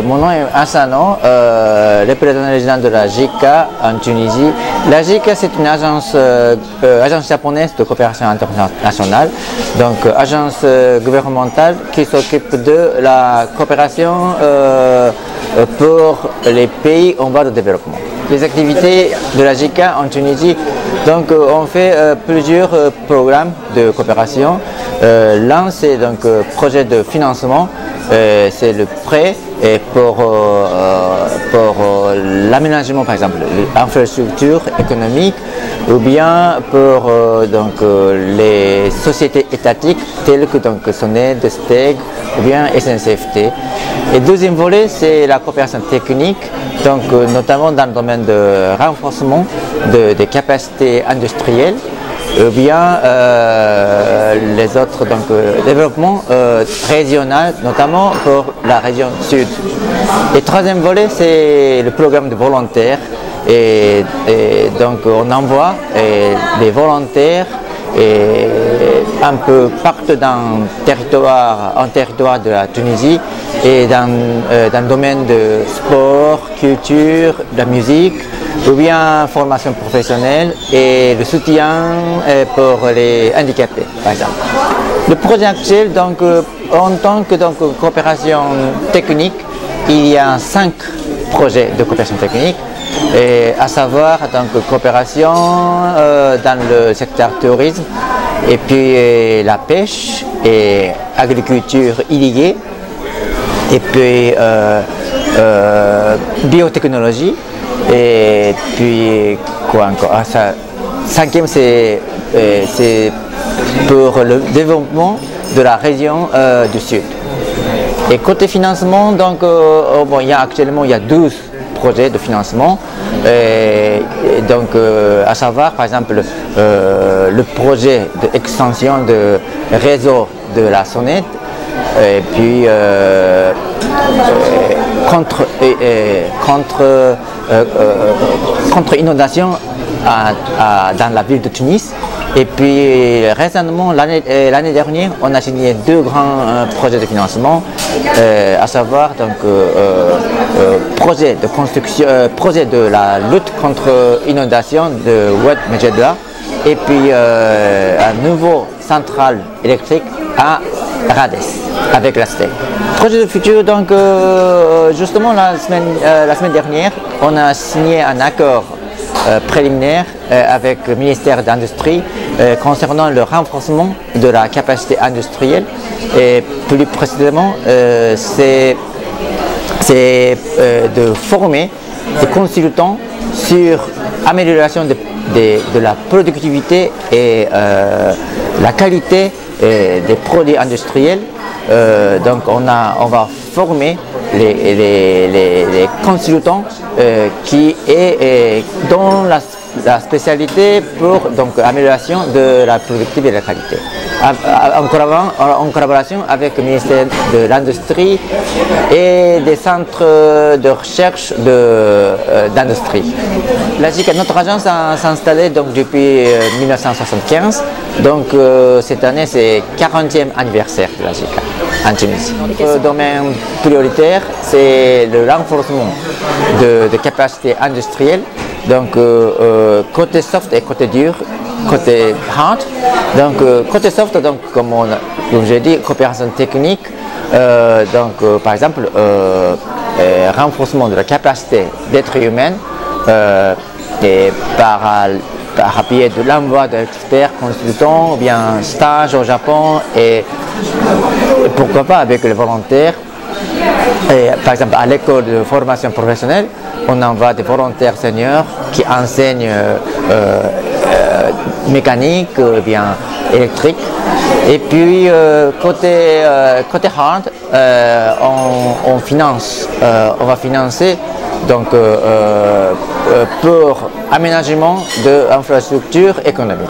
mon nom est Asano, représentant régional de la JICA en Tunisie. La JICA, c'est une agence japonaise de coopération internationale, donc agence gouvernementale qui s'occupe de la coopération pour les pays en voie de développement. Les activités de la JICA en Tunisie, donc on fait plusieurs programmes de coopération. L'un c'est donc projet de financement, c'est le prêt et pour l'aménagement par exemple, l'infrastructure économique ou bien pour les sociétés étatiques telles que SONED, STEG ou bien SNCFT. Et deuxième volet c'est la coopération technique, donc notamment dans le domaine de renforcement des capacités industrielles ou bien les autres développements régional, notamment pour la région sud. Et troisième volet, c'est le programme de volontaires. Et donc on envoie des volontaires un peu partout dans le territoire de la Tunisie et dans le domaine de sport, culture, de la musique, ou bien formation professionnelle et le soutien pour les handicapés, par exemple. Le projet actuel, donc, en tant que coopération technique, il y a 5 projets de coopération technique, à savoir coopération dans le secteur tourisme, et puis la pêche et agriculture irriguée, et puis biotechnologie. Et puis quoi encore? Cinquième, c'est pour le développement de la région du sud. Et côté financement, donc actuellement il y a 12 projets de financement. À savoir par exemple le projet d'extension de réseau de la SONED, et puis contre inondation dans la ville de Tunis. Et puis récemment, l'année dernière, on a signé 2 grands projets de financement, à savoir projet de construction, projet de la lutte contre inondation de Oued Medjedla, et puis un nouveau centrale électrique à Rades avec la STEG. Projet de futur, donc justement la semaine dernière, on a signé un accord préliminaire avec le ministère de l'Industrie concernant le renforcement de la capacité industrielle, et plus précisément c'est de former des consultants sur l'amélioration de la productivité et la qualité des produits industriels. Donc on va former les consultants qui est dans la spécialité pour amélioration de la productivité et de la qualité, en collaboration avec le ministère de l'Industrie et des centres de recherche d'industrie. La JICA, notre agence s'est installée depuis 1975, donc cette année c'est 40e anniversaire de la JICA en Tunisie. Notre domaine prioritaire c'est le renforcement de capacités industrielles, donc côté soft et côté dur, côté hard. Donc côté soft, comme j'ai dit, coopération technique, par exemple renforcement de la capacité d'être humain et par biais de l'envoi d'experts consultants ou bien stage au Japon, et pourquoi pas avec les volontaires. Et, par exemple à l'école de formation professionnelle, on envoie des volontaires seniors qui enseignent mécanique, bien électrique. Et puis côté hard, on va financer pour aménagement d'infrastructures économiques.